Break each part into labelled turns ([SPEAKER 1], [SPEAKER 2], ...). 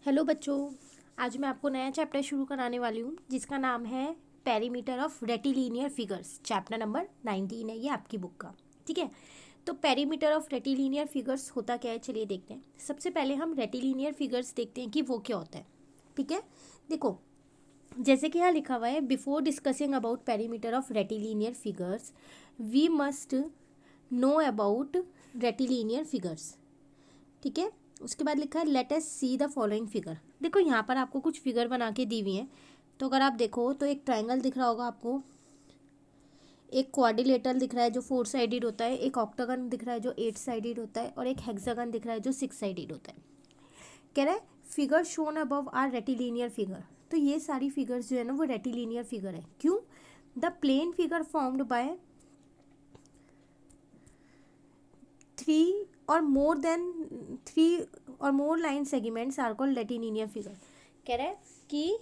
[SPEAKER 1] Hello बच्चों। आज मैं आपको नया चैप्टर शुरू कराने वाली हूँ जिसका नाम है perimeter of rectilinear figures. Chapter number 19 है ये आपकी बुक का। ठीक है, तो पेरीमीटर ऑफ रेटिलिनियर फिगर्स होता क्या है, चलिए देखते हैं। सबसे पहले हम रेटिलिनियर फिगर्स देखते हैं कि वो क्या होता है। ठीक है, देखो जैसे कि यहाँ लिखा हुआ है, before discussing about perimeter of rectilinear figures we must know about rectilinear figures. ठीक है, उसके बाद लिखा है let us see the following figure. देखो यहाँ पर आपको कुछ फिगर बना के दी हुई हैं, तो अगर आप देखो तो एक ट्रायंगल दिख रहा होगा आपको, एक क्वाड्रिलेटरल दिख रहा है जो 4 साइडेड होता है, एक ऑक्टागन दिख रहा है जो 8 साइडेड होता है, और एक हेक्सागन दिख रहा है जो 6 साइडेड होता है। कह रहा है figure shown above are rectilinear figure. तो ये सारी फिगर्स जो है ना वो रेटिलिनियर फिगर है। क्यों? The plane figure formed by 3 और मोर देन 3 और more line segments are called rectilinear figure. कह रहा है कि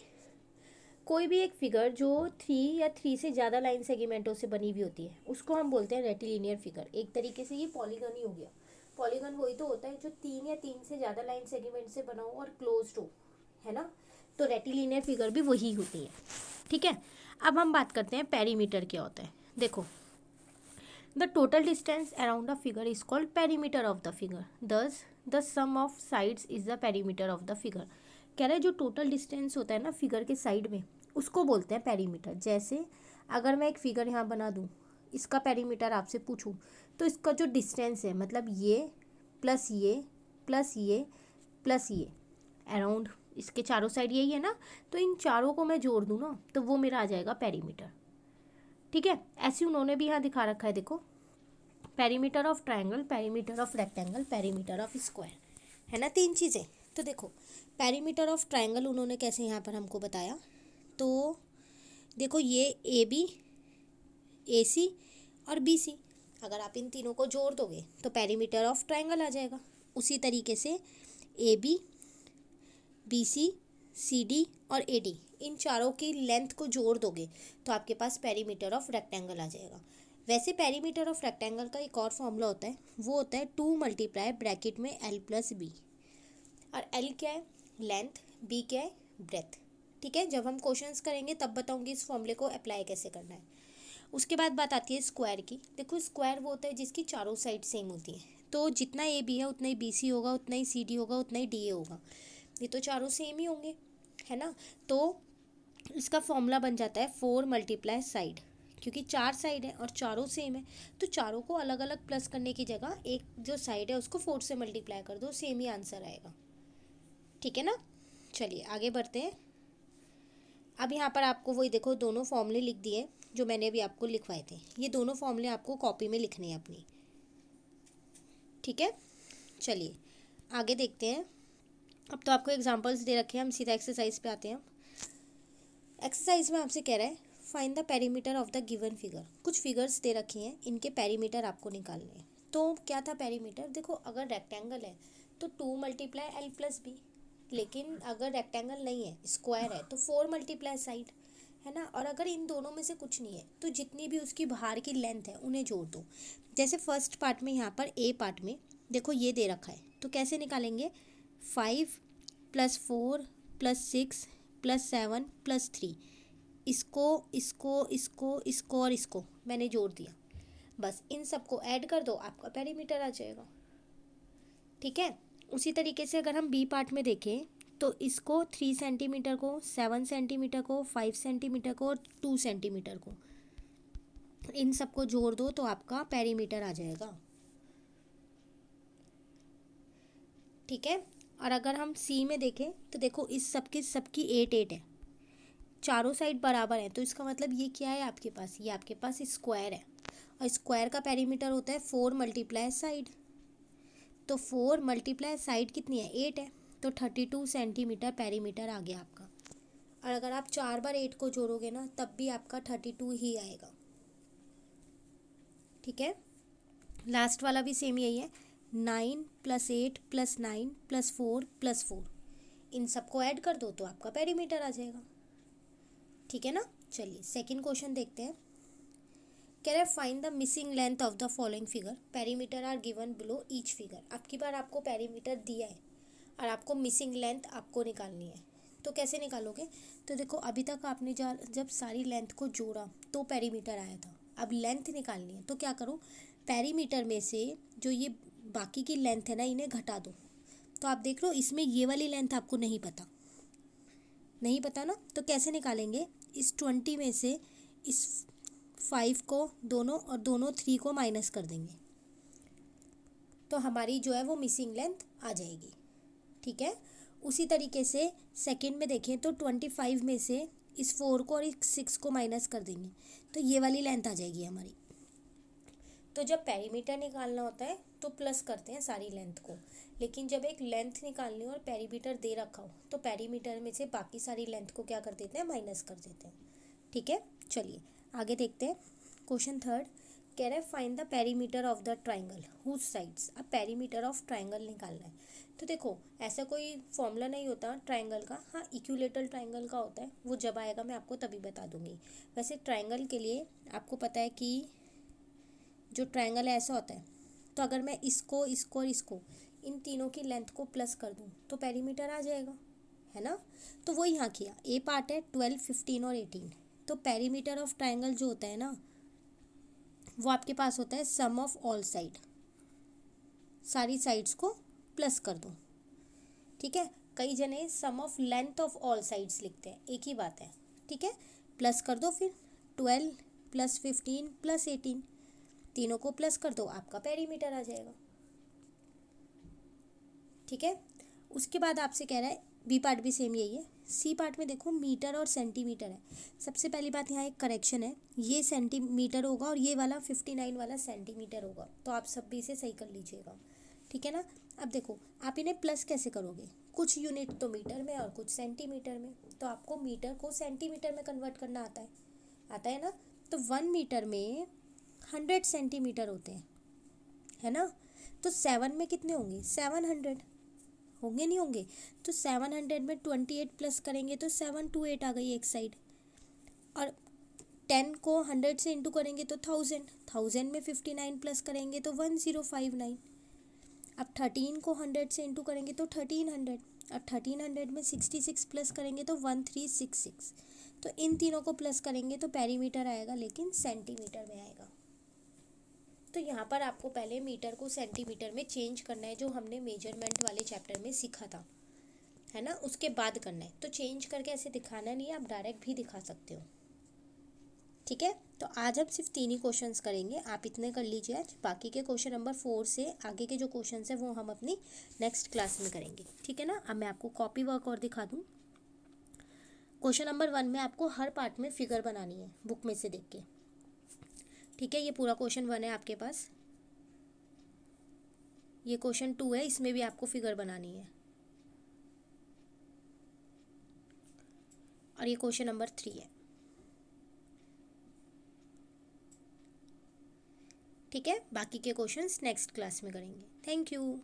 [SPEAKER 1] कोई भी एक फिगर जो 3 या 3 से ज़्यादा लाइन सेगमेंटों से बनी हुई होती है उसको हम बोलते हैं रेटिलिनियर फिगर। एक तरीके से ये पॉलीगन ही हो गया। पॉलीगन वही तो होता है जो 3 या 3 से ज़्यादा लाइन सेगमेंट से बना हो और क्लोज्ड हो, है ना। तो रेटिलिनियर फिगर भी वही होती है। ठीक है, अब हम बात करते हैं पेरीमीटर क्या होता है। देखो, the total distance around a figure is called perimeter of the figure. Thus, the sum of sides is the perimeter of the figure. कह रहा है जो टोटल डिस्टेंस होता है ना फिगर के साइड में उसको बोलते हैं पेरीमीटर। जैसे अगर मैं एक फिगर यहाँ बना दूँ, इसका पेरीमीटर आपसे पूछूँ तो इसका जो डिस्टेंस है मतलब ये प्लस ये प्लस ये प्लस ये अराउंड इसके चारों साइड यही है ना, तो इन चारों को मैं जोड़ दूँ ना तो वो मेरा आ जाएगा पेरीमीटर। ठीक है, ऐसे उन्होंने भी यहाँ दिखा रखा है, देखो perimeter of triangle, perimeter of rectangle, perimeter of square, है ना, 3 चीज़ें। तो देखो पेरीमीटर ऑफ ट्रायंगल उन्होंने कैसे यहाँ पर हमको बताया, तो देखो ये ए बी, ए सी और बी सी, अगर आप इन तीनों को जोड़ दोगे तो पेरीमीटर ऑफ ट्रायंगल आ जाएगा। उसी तरीके से A B, B C D और ए डी, इन चारों की लेंथ को जोड़ दोगे तो आपके पास पेरीमीटर ऑफ रेक्टेंगल आ जाएगा। वैसे पेरीमीटर ऑफ रेक्टेंगल का एक और फॉर्मूला होता है, वो होता है 2 मल्टीप्लाई ब्रैकेट में एल प्लस बी। और एल क्या है? लेंथ। बी क्या है? ब्रेथ। ठीक है, जब हम क्वेश्चंस करेंगे तब बताऊंगी इस फॉर्मूले को अप्लाई कैसे करना है। उसके बाद बात आती है स्क्वायर की। देखो स्क्वायर वो होता है जिसकी चारों साइड सेम होती हैं, तो जितना ए बी है उतना ही बी सी होगा, उतना ही सी डी होगा, उतना ही डी ए होगा। ये तो चारों सेम ही होंगे, है ना। तो इसका फॉर्मूला बन जाता है 4 मल्टीप्लाई साइड, क्योंकि 4 साइड है और चारों सेम है, तो चारों को अलग अलग प्लस करने की जगह एक जो साइड है उसको 4 से मल्टीप्लाई कर दो, सेम ही आंसर आएगा। ठीक है ना, चलिए आगे बढ़ते हैं। अब यहाँ पर आपको वही देखो दोनों फॉर्मूले लिख दिए जो मैंने अभी आपको लिखवाए थे। ये दोनों फॉर्मूले आपको कॉपी में लिखने हैं अपनी। ठीक है, चलिए आगे देखते हैं। अब तो आपको एग्जांपल्स दे रखे हैं, हम सीधा एक्सरसाइज पे आते हैं। एक्सरसाइज में आपसे कह रहा है find the perimeter of the given figure. कुछ फिगर्स दे रखे हैं, इनके पेरीमीटर आपको निकालने हैं। तो क्या था पेरीमीटर? देखो अगर रेक्टेंगल है तो 2 मल्टीप्लाई एल प्लस बी, लेकिन अगर रेक्टेंगल नहीं है स्क्वायर है तो 4 मल्टीप्लाई साइड, है ना। और अगर इन दोनों में से कुछ नहीं है तो जितनी भी उसकी बाहर की लेंथ है उन्हें जोड़ दो। जैसे फर्स्ट पार्ट में यहाँ पर ए पार्ट में देखो ये दे रखा है, तो कैसे निकालेंगे? 5 प्लस 4 प्लस 6 प्लस 7 प्लस 3, इसको इसको इसको इसको और इसको मैंने जोड़ दिया, बस इन सबको ऐड कर दो, आपका पेरीमीटर आ जाएगा। ठीक है, उसी तरीके से अगर हम बी पार्ट में देखें तो इसको 3 सेंटीमीटर को, 7 सेंटीमीटर को, 5 सेंटीमीटर को और 2 सेंटीमीटर को, इन सबको जोड़ दो तो आपका पेरीमीटर आ जाएगा। ठीक है, और अगर हम सी में देखें तो देखो इस सबकी सबकी 8 है, चारों साइड बराबर है, तो इसका मतलब ये क्या है आपके पास? ये आपके पास स्क्वायर है, और स्क्वायर का पेरीमीटर होता है 4 मल्टीप्लाई साइड। तो 4 मल्टीप्लाई साइड कितनी है? 8 है, तो 32 सेंटीमीटर पेरीमीटर आ गया आपका। और अगर आप 4 बार 8 को जोड़ोगे ना तब भी आपका 32 ही आएगा। ठीक है, लास्ट वाला भी सेम यही है, 9 प्लस 8 प्लस 9 प्लस 4 प्लस 4, इन सबको ऐड कर दो तो आपका पेरीमीटर आ जाएगा। ठीक है ना, चलिए सेकंड क्वेश्चन देखते हैं। कह रहा है find the missing length of the following figure, perimeter are given below each figure. अब की बार आपको पेरीमीटर दिया है, और आपको मिसिंग लेंथ आपको निकालनी है। तो कैसे निकालोगे? तो देखो अभी तक आपने जब सारी लेंथ को जोड़ा तो पेरीमीटर आया था, अब लेंथ निकालनी है तो क्या करो, पेरीमीटर में से जो ये बाकी की लेंथ है ना इन्हें घटा दो। तो आप देख लो इसमें ये वाली लेंथ आपको नहीं पता ना, तो कैसे निकालेंगे? इस 20 में से इस 5 को दोनों और दोनों 3 को माइनस कर देंगे, तो हमारी जो है वो मिसिंग लेंथ आ जाएगी। ठीक है, उसी तरीके से सेकंड में देखें तो 25 में से इस 4 को और इस 6 को माइनस कर देंगे, तो ये वाली लेंथ आ जाएगी हमारी। तो जब पेरीमीटर निकालना होता है तो प्लस करते हैं सारी लेंथ को, लेकिन जब एक लेंथ निकालनी हो और पेरीमीटर दे रखा हो तो पेरीमीटर में से बाकी सारी लेंथ को क्या कर देते हैं, माइनस कर देते हैं। ठीक है, चलिए आगे देखते हैं। क्वेश्चन थर्ड कह रहा है find the perimeter of the triangle whose sides. अब पेरीमीटर ऑफ ट्राइंगल निकालना है। तो देखो ऐसा कोई फॉर्मूला नहीं होता ट्राइंगल का, हाँ इक्विलेटरल ट्राइंगल का होता है, वो जब आएगा मैं आपको तभी बता दूंगी। वैसे ट्राइंगल के लिए आपको पता है कि जो ट्राइंगल है ऐसा होता है, तो अगर मैं इसको इसको और इसको इन तीनों की लेंथ को प्लस कर दूं तो पेरीमीटर आ जाएगा, है ना। तो वो यहाँ किया, ए पार्ट है 12, 15 और 18। तो पेरीमीटर ऑफ ट्राइंगल जो होता है ना वो आपके पास होता है सम ऑफ ऑल साइड, सारी साइड्स को प्लस कर दो। ठीक है, कई जने sum of length of all sides लिखते हैं, एक ही बात है। ठीक है, प्लस कर दो, फिर 12 प्लस 15 प्लस 18, तीनों को प्लस कर दो, आपका पेरीमीटर आ जाएगा। ठीक है, उसके बाद आपसे कह रहा है बी पार्ट भी सेम यही है। सी पार्ट में देखो मीटर और सेंटीमीटर है। सबसे पहली बात यहाँ एक करेक्शन है, ये सेंटीमीटर होगा और ये वाला 59 वाला सेंटीमीटर होगा, तो आप सब भी इसे सही कर लीजिएगा। ठीक है ना। अब देखो आप इन्हें प्लस कैसे करोगे, कुछ यूनिट तो मीटर में और कुछ सेंटीमीटर में, तो आपको मीटर को सेंटीमीटर में कन्वर्ट करना आता है ना। तो 1 मीटर में 100 सेंटीमीटर होते हैं, है ना। तो 7 में कितने होंगे, 700 होंगे, नहीं होंगे। तो 700 में 28 प्लस करेंगे तो 728 आ गई एक साइड, और 10 को 100 से इंटू करेंगे तो 1000 में 59 प्लस करेंगे तो 1059। अब 13 को 100 से इंटू करेंगे तो 1300, अब 1300 में 66 प्लस करेंगे तो 1366। तो इन तीनों को प्लस करेंगे तो पेरीमीटर आएगा, लेकिन सेंटीमीटर में आएगा। तो यहाँ पर आपको पहले मीटर को सेंटीमीटर में चेंज करना है, जो हमने मेजरमेंट वाले चैप्टर में सीखा था, है ना, उसके बाद करना है। तो चेंज करके ऐसे दिखाना नहीं है, आप डायरेक्ट भी दिखा सकते हो। ठीक है, तो आज हम सिर्फ 3 ही क्वेश्चंस करेंगे, आप इतने कर लीजिए आज। बाकी के क्वेश्चन नंबर 4 से आगे के जो क्वेश्चंस हैं वो हम अपनी नेक्स्ट क्लास में करेंगे। ठीक है ना। अब मैं आपको कॉपी वर्क और दिखा दूँ। क्वेश्चन नंबर 1 में आपको हर पार्ट में फिगर बनानी है बुक में से देख के। ठीक है, ये पूरा क्वेश्चन 1 है आपके पास, ये क्वेश्चन 2 है, इसमें भी आपको फिगर बनानी है, और ये क्वेश्चन नंबर 3 है। ठीक है, बाकी के क्वेश्चंस नेक्स्ट क्लास में करेंगे। Thank you.